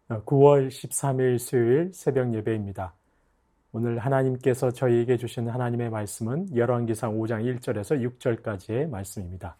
9월 13일 수요일 새벽 예배입니다. 오늘 하나님께서 저희에게 주신 하나님의 말씀은 열왕기상 5장 1절에서 6절까지의 말씀입니다.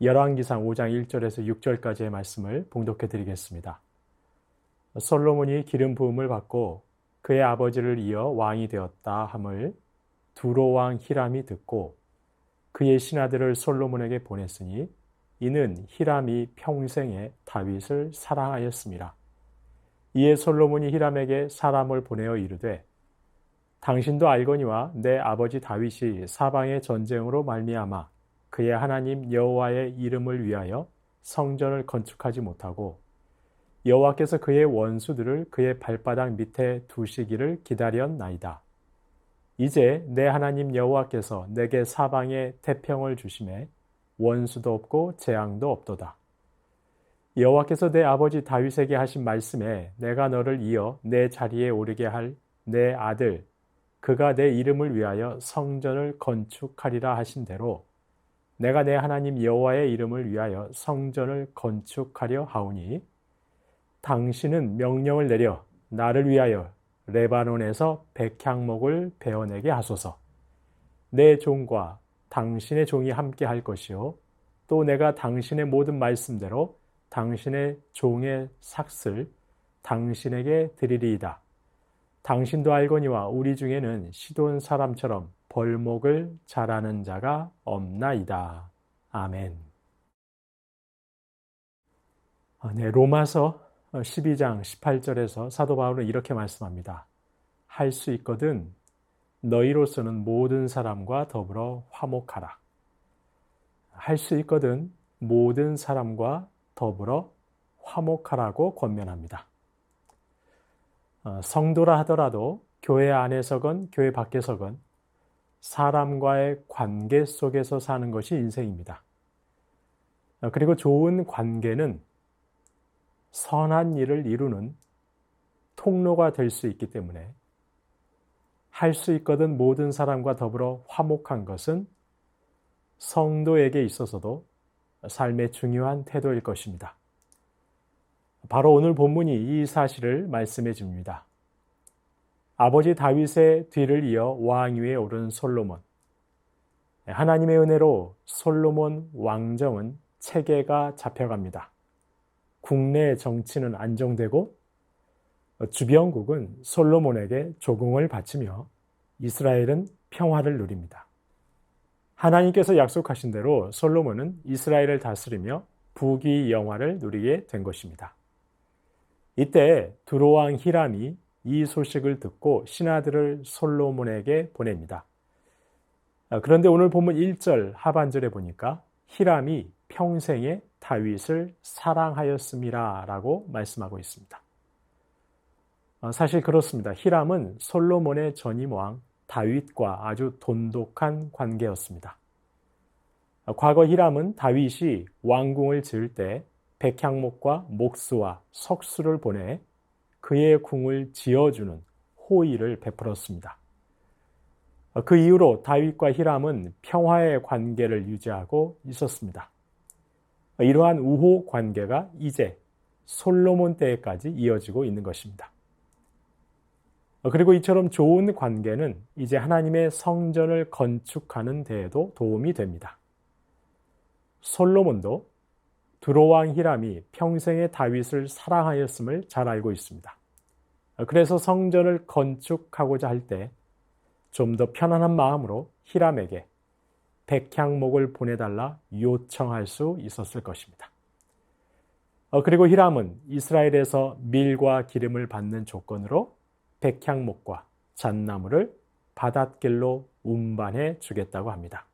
열왕기상 5장 1절에서 6절까지의 말씀을 봉독해 드리겠습니다. 솔로몬이 기름 부음을 받고 그의 아버지를 이어 왕이 되었다 함을 두로왕 히람이 듣고 그의 신하들을 솔로몬에게 보냈으니 이는 히람이 평생에 다윗을 사랑하였습니다. 이에 솔로몬이 히람에게 사람을 보내어 이르되 당신도 알거니와 내 아버지 다윗이 사방의 전쟁으로 말미암아 그의 하나님 여호와의 이름을 위하여 성전을 건축하지 못하고 여호와께서 그의 원수들을 그의 발바닥 밑에 두시기를 기다렸나이다. 이제 내 하나님 여호와께서 내게 사방에 태평을 주심에 원수도 없고 재앙도 없도다. 여호와께서 내 아버지 다윗에게 하신 말씀에 내가 너를 이어 내 자리에 오르게 할 내 아들 그가 내 이름을 위하여 성전을 건축하리라 하신 대로 내가 내 하나님 여호와의 이름을 위하여 성전을 건축하려 하오니 당신은 명령을 내려 나를 위하여 레바논에서 백향목을 베어내게 하소서. 내 종과 당신의 종이 함께 할 것이요 또 내가 당신의 모든 말씀대로 당신의 종의 삭슬 당신에게 드리리이다. 당신도 알거니와 우리 중에는 시돈 사람처럼 벌목을 잘하는 자가 없나이다. 아멘. 네, 로마서 12장 18절에서 사도 바울은 이렇게 말씀합니다. 할 수 있거든 너희로서는 모든 사람과 더불어 화목하라. 할 수 있거든 모든 사람과 더불어 화목하라고 권면합니다. 성도라 하더라도 교회 안에서건 교회 밖에서건 사람과의 관계 속에서 사는 것이 인생입니다. 그리고 좋은 관계는 선한 일을 이루는 통로가 될 수 있기 때문에 할 수 있거든 모든 사람과 더불어 화목한 것은 성도에게 있어서도 삶의 중요한 태도일 것입니다. 바로 오늘 본문이 이 사실을 말씀해 줍니다. 아버지 다윗의 뒤를 이어 왕위에 오른 솔로몬. 하나님의 은혜로 솔로몬 왕정은 체계가 잡혀갑니다. 국내 정치는 안정되고 주변국은 솔로몬에게 조공을 바치며 이스라엘은 평화를 누립니다. 하나님께서 약속하신 대로 솔로몬은 이스라엘을 다스리며 부귀영화를 누리게 된 것입니다. 이때 두로왕 히람이 이 소식을 듣고 신하들을 솔로몬에게 보냅니다. 그런데 오늘 본문 1절 하반절에 보니까 히람이 평생에 다윗을 사랑하였음이라 라고 말씀하고 있습니다. 사실 그렇습니다. 히람은 솔로몬의 전임왕 다윗과 아주 돈독한 관계였습니다. 과거 히람은 다윗이 왕궁을 지을 때 백향목과 목수와 석수를 보내 그의 궁을 지어주는 호의를 베풀었습니다. 그 이후로 다윗과 히람은 평화의 관계를 유지하고 있었습니다. 이러한 우호 관계가 이제 솔로몬 때까지 이어지고 있는 것입니다. 그리고 이처럼 좋은 관계는 이제 하나님의 성전을 건축하는 데에도 도움이 됩니다. 솔로몬도 두로왕 히람이 평생에 다윗을 사랑하였음을 잘 알고 있습니다. 그래서 성전을 건축하고자 할 때 좀 더 편안한 마음으로 히람에게 백향목을 보내달라 요청할 수 있었을 것입니다. 그리고 히람은 이스라엘에서 밀과 기름을 받는 조건으로 백향목과 잣나무를 바닷길로 운반해 주겠다고 합니다.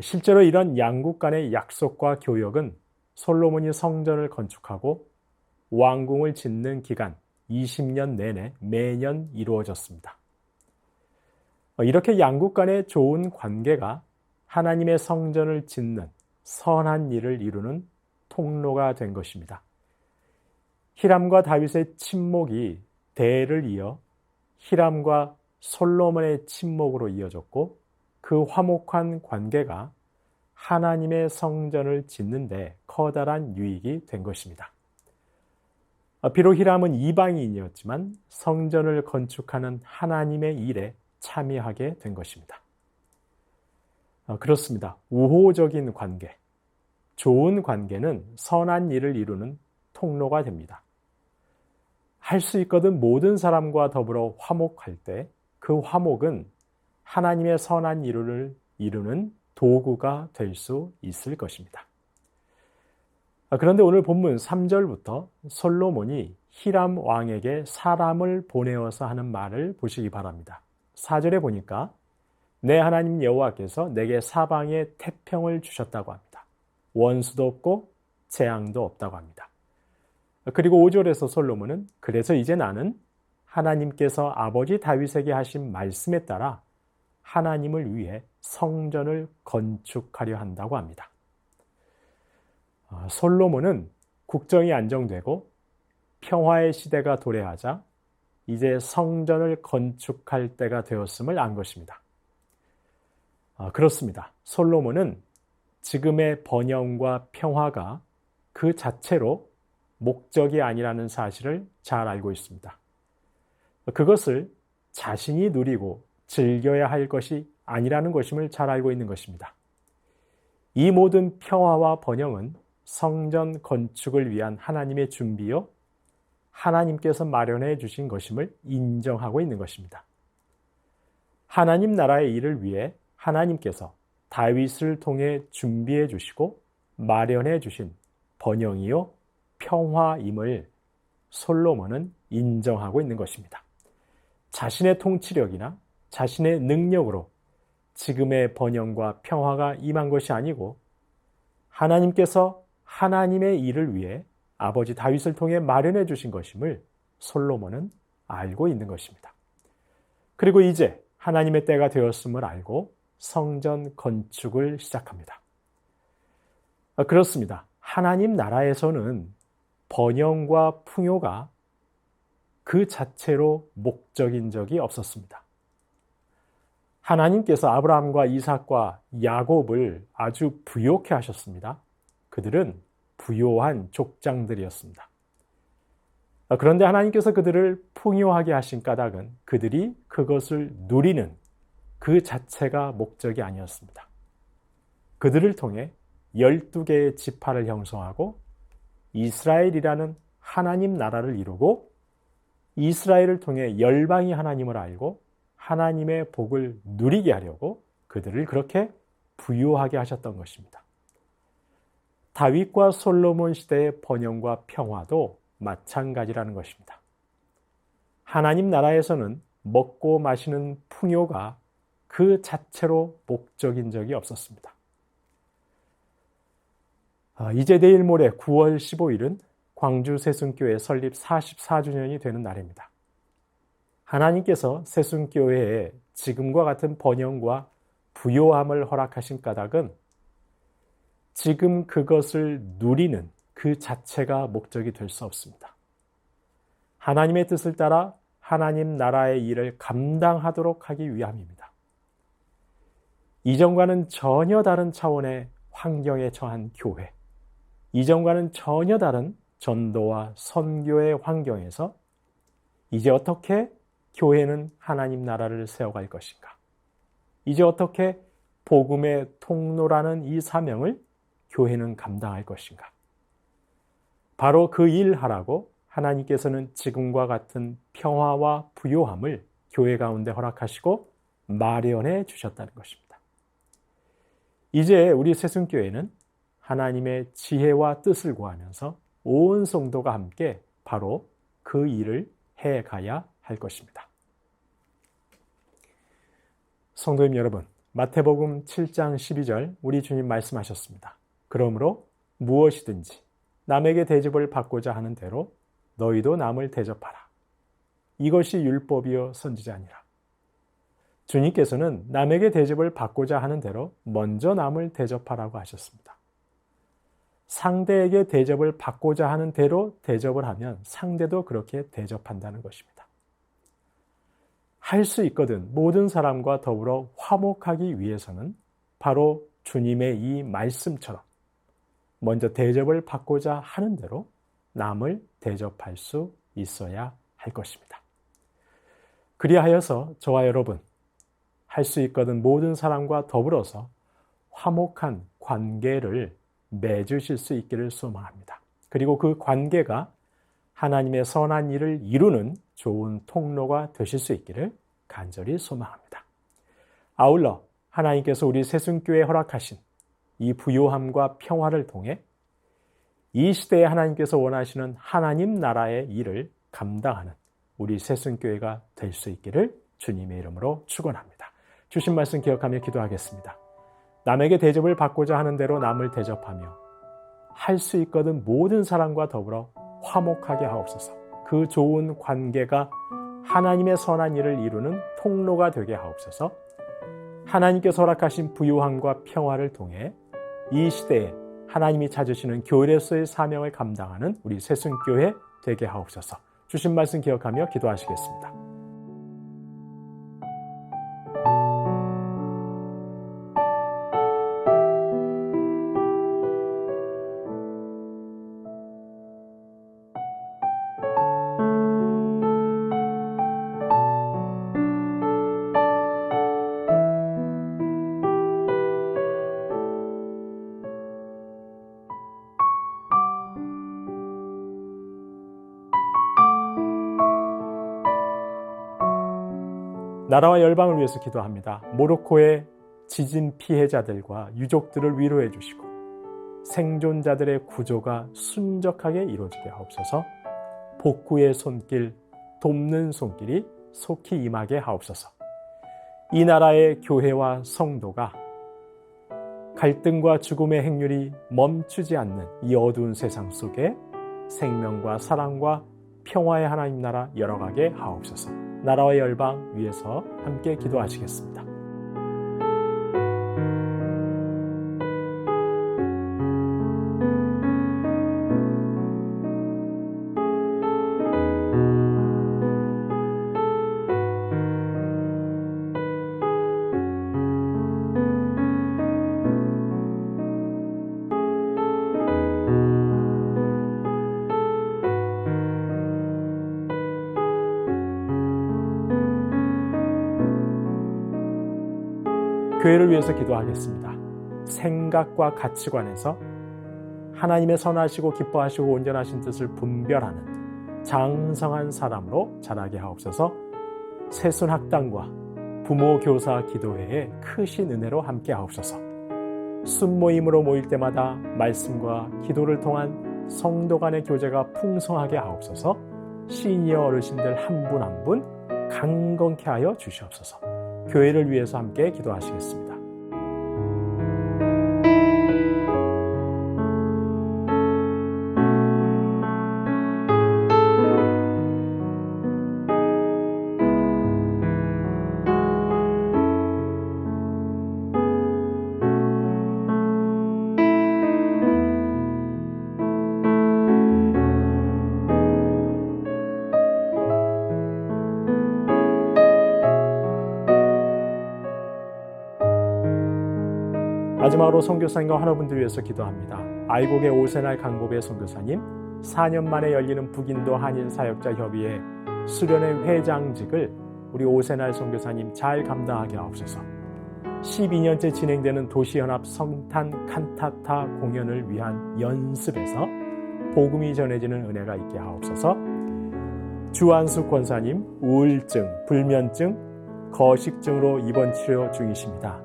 실제로 이런 양국 간의 약속과 교역은 솔로몬이 성전을 건축하고 왕궁을 짓는 기간 20년 내내 매년 이루어졌습니다. 이렇게 양국 간의 좋은 관계가 하나님의 성전을 짓는 선한 일을 이루는 통로가 된 것입니다. 히람과 다윗의 친목이 대를 이어 히람과 솔로몬의 친목으로 이어졌고 그 화목한 관계가 하나님의 성전을 짓는 데 커다란 유익이 된 것입니다. 비록 히람은 이방인이었지만 성전을 건축하는 하나님의 일에 참여하게 된 것입니다. 그렇습니다. 우호적인 관계, 좋은 관계는 선한 일을 이루는 통로가 됩니다. 할 수 있거든 모든 사람과 더불어 화목할 때 그 화목은 하나님의 선한 일을 이루는 도구가 될 수 있을 것입니다. 그런데 오늘 본문 3절부터 솔로몬이 히람 왕에게 사람을 보내어서 하는 말을 보시기 바랍니다. 4절에 보니까 내 하나님 여호와께서 내게 사방에 태평을 주셨다고 합니다. 원수도 없고 재앙도 없다고 합니다. 그리고 5절에서 솔로몬은 그래서 이제 나는 하나님께서 아버지 다윗에게 하신 말씀에 따라 하나님을 위해 성전을 건축하려 한다고 합니다. 솔로몬은 국정이 안정되고 평화의 시대가 도래하자 이제 성전을 건축할 때가 되었음을 안 것입니다. 그렇습니다. 솔로몬은 지금의 번영과 평화가 그 자체로 목적이 아니라는 사실을 잘 알고 있습니다. 그것을 자신이 누리고 즐겨야 할 것이 아니라는 것임을 잘 알고 있는 것입니다. 이 모든 평화와 번영은 성전 건축을 위한 하나님의 준비요, 하나님께서 마련해 주신 것임을 인정하고 있는 것입니다. 하나님 나라의 일을 위해 하나님께서 다윗을 통해 준비해 주시고 마련해 주신 번영이요, 평화임을 솔로몬은 인정하고 있는 것입니다. 자신의 통치력이나 자신의 능력으로 지금의 번영과 평화가 임한 것이 아니고 하나님께서 하나님의 일을 위해 아버지 다윗을 통해 마련해 주신 것임을 솔로몬은 알고 있는 것입니다. 그리고 이제 하나님의 때가 되었음을 알고 성전 건축을 시작합니다. 그렇습니다. 하나님 나라에서는 번영과 풍요가 그 자체로 목적인 적이 없었습니다. 하나님께서 아브라함과 이삭과 야곱을 아주 부요케 하셨습니다. 그들은 부요한 족장들이었습니다. 그런데 하나님께서 그들을 풍요하게 하신 까닭은 그들이 그것을 누리는 그 자체가 목적이 아니었습니다. 그들을 통해 12개의 지파를 형성하고 이스라엘이라는 하나님 나라를 이루고 이스라엘을 통해 열방이 하나님을 알고 하나님의 복을 누리게 하려고 그들을 그렇게 부유하게 하셨던 것입니다. 다윗과 솔로몬 시대의 번영과 평화도 마찬가지라는 것입니다. 하나님 나라에서는 먹고 마시는 풍요가 그 자체로 목적인 적이 없었습니다. 이제 내일 모레 9월 15일은 광주 새순교회 설립 44주년이 되는 날입니다. 하나님께서 새순교회에 지금과 같은 번영과 부요함을 허락하신 까닭은 지금 그것을 누리는 그 자체가 목적이 될 수 없습니다. 하나님의 뜻을 따라 하나님 나라의 일을 감당하도록 하기 위함입니다. 이전과는 전혀 다른 차원의 환경에 처한 교회, 이전과는 전혀 다른 전도와 선교의 환경에서 이제 어떻게 교회는 하나님 나라를 세워갈 것인가? 이제 어떻게 복음의 통로라는 이 사명을 교회는 감당할 것인가? 바로 그 일 하라고 하나님께서는 지금과 같은 평화와 부요함을 교회 가운데 허락하시고 마련해 주셨다는 것입니다. 이제 우리 새순교회는 하나님의 지혜와 뜻을 구하면서 온 성도가 함께 바로 그 일을 해 가야 할 것입니다. 성도님 여러분, 마태복음 7장 12절 우리 주님 말씀하셨습니다. 그러므로 무엇이든지 남에게 대접을 받고자 하는 대로 너희도 남을 대접하라. 이것이 율법이요 선지자니라. 주님께서는 남에게 대접을 받고자 하는 대로 먼저 남을 대접하라고 하셨습니다. 상대에게 대접을 받고자 하는 대로 대접을 하면 상대도 그렇게 대접한다는 것입니다. 할 수 있거든 모든 사람과 더불어 화목하기 위해서는 바로 주님의 이 말씀처럼 먼저 대접을 받고자 하는 대로 남을 대접할 수 있어야 할 것입니다. 그리하여서 저와 여러분, 할 수 있거든 모든 사람과 더불어서 화목한 관계를 맺으실 수 있기를 소망합니다. 그리고 그 관계가 하나님의 선한 일을 이루는 좋은 통로가 되실 수 있기를 간절히 소망합니다. 아울러 하나님께서 우리 새순교회에 허락하신 이 부요함과 평화를 통해 이 시대에 하나님께서 원하시는 하나님 나라의 일을 감당하는 우리 새순교회가 될 수 있기를 주님의 이름으로 축원합니다. 주신 말씀 기억하며 기도하겠습니다. 남에게 대접을 받고자 하는 대로 남을 대접하며 할 수 있거든 모든 사람과 더불어 화목하게 하옵소서. 그 좋은 관계가 하나님의 선한 일을 이루는 통로가 되게 하옵소서. 하나님께서 허락하신 부유함과 평화를 통해 이 시대에 하나님이 찾으시는 교회로서의 사명을 감당하는 우리 새순교회 되게 하옵소서. 주신 말씀 기억하며 기도하시겠습니다. 나라와 열방을 위해서 기도합니다. 모로코의 지진 피해자들과 유족들을 위로해 주시고 생존자들의 구조가 순적하게 이루어지게 하옵소서. 복구의 손길, 돕는 손길이 속히 임하게 하옵소서. 이 나라의 교회와 성도가 갈등과 죽음의 행률이 멈추지 않는 이 어두운 세상 속에 생명과 사랑과 평화의 하나님 나라 열어가게 하옵소서. 나라와 열방 위에서 함께 기도하시겠습니다. 교회를 위해서 기도하겠습니다. 생각과 가치관에서 하나님의 선하시고 기뻐하시고 온전하신 뜻을 분별하는 장성한 사람으로 자라게 하옵소서. 새순학당과 부모 교사 기도회에 크신 은혜로 함께 하옵소서. 순모임으로 모일 때마다 말씀과 기도를 통한 성도 간의 교제가 풍성하게 하옵소서. 시니어 어르신들 한 분 한 분 강건케 하여 주시옵소서. 교회를 위해서 함께 기도하시겠습니다. 마지막으로 선교사님과 환우분들 위해서 기도합니다. 아이곡의 오세날 강보배 선교사님, 4년 만에 열리는 북인도 한인 사역자 협의회 수련회 회장직을 우리 오세날 선교사님 잘 감당하게 하옵소서. 12년째 진행되는 도시연합 성탄 칸타타 공연을 위한 연습에서 복음이 전해지는 은혜가 있게 하옵소서. 주한수 권사님, 우울증, 불면증, 거식증으로 입원 치료 중이십니다.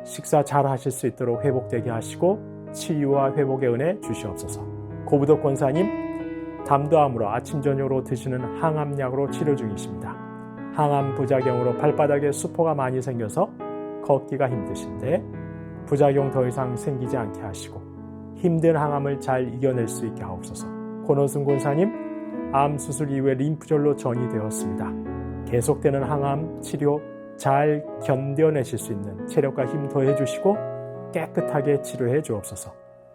식사 잘 하실 수 있도록 회복되게 하시고 치유와 회복의 은혜 주시옵소서. 고부덕 권사님, 담도암으로 아침 저녁으로 드시는 항암약으로 치료 중이십니다. 항암 부작용으로 발바닥에 수포가 많이 생겨서 걷기가 힘드신데 부작용 더 이상 생기지 않게 하시고 힘든 항암을 잘 이겨낼 수 있게 하옵소서. 권호순 권사님, 암 수술 이후에 림프절로 전이되었습니다. 계속되는 항암 치료 잘 견뎌내실 수 있는 체력과 힘 더해 주시고 깨끗하게 치료해 주옵소서.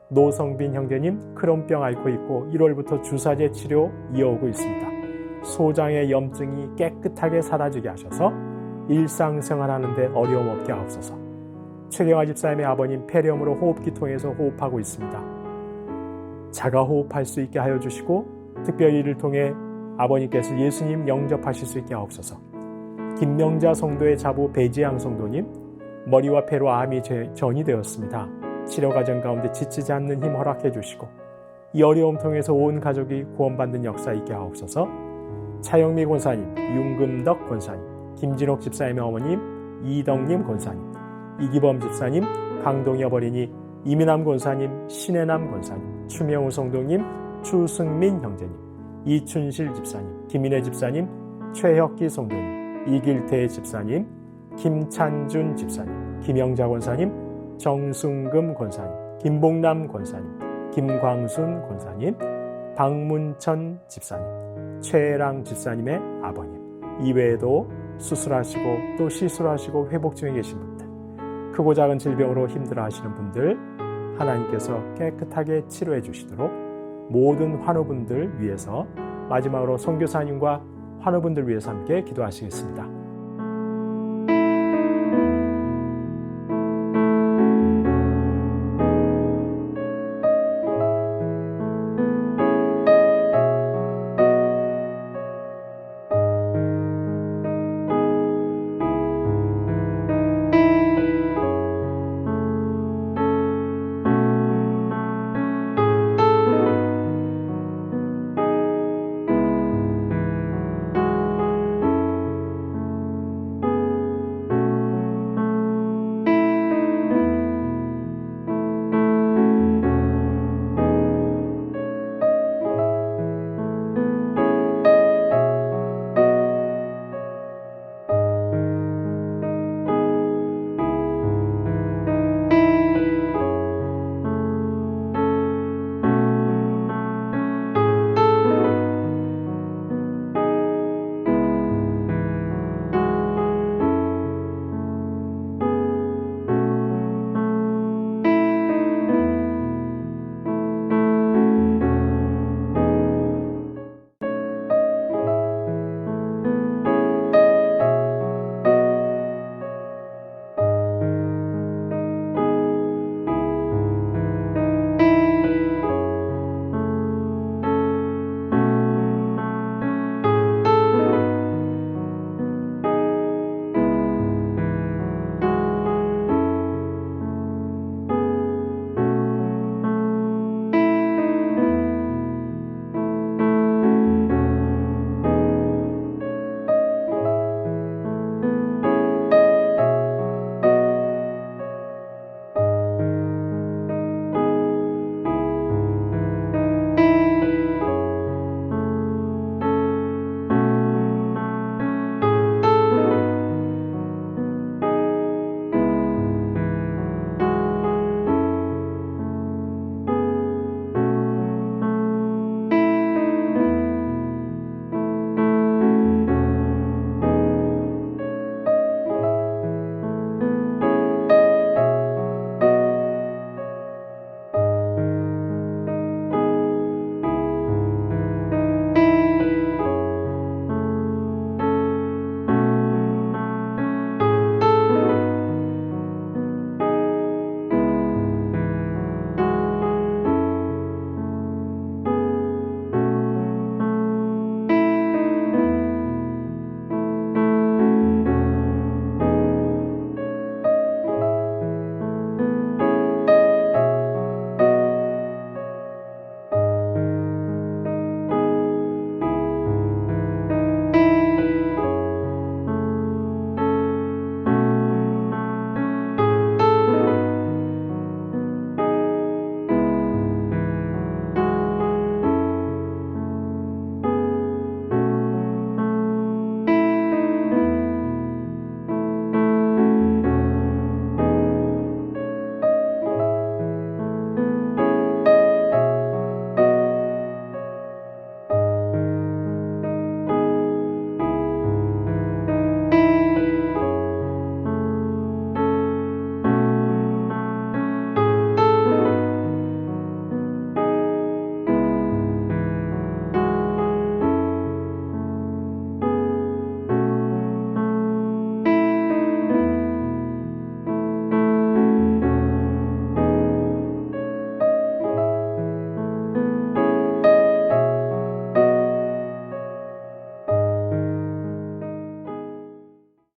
노성빈 형제님, 크론병 앓고 있고 1월부터 주사제 치료 이어오고 있습니다. 소장의 염증이 깨끗하게 사라지게 하셔서 일상생활하는데 어려움 없게 하옵소서. 최경아 집사님의 아버님 폐렴으로 호흡기 통해서 호흡하고 있습니다. 자가 호흡할 수 있게 하여 주시고 특별히 이를 통해 아버님께서 예수님 영접하실 수 있게 하옵소서. 김명자 성도의 자부 배지양 성도님, 머리와 폐로 암이 전이 되었습니다. 치료 과정 가운데 지치지 않는 힘 허락해 주시고 이 어려움 통해서 온 가족이 구원받는 역사 있게 하옵소서. 차영미 권사님, 윤금덕 권사님, 김진옥 집사님의 어머님, 이덕님 권사님, 이기범 집사님, 강동희 어버린이, 이민남 권사님, 신혜남 권사님, 추명우 성도님, 추승민 형제님, 이춘실 집사님, 김인혜 집사님, 최혁기 성도님, 이길태 집사님, 김찬준 집사님, 김영자 권사님, 정승금 권사님, 김봉남 권사님, 김광순 권사님, 박문천 집사님, 최랑 집사님의 아버님, 이외에도 수술하시고 또 시술하시고 회복 중에 계신 분들, 크고 작은 질병으로 힘들어하시는 분들 하나님께서 깨끗하게 치료해 주시도록 모든 환우분들 위해서 마지막으로 선교사님과 환우분들 위해서 함께 기도하시겠습니다.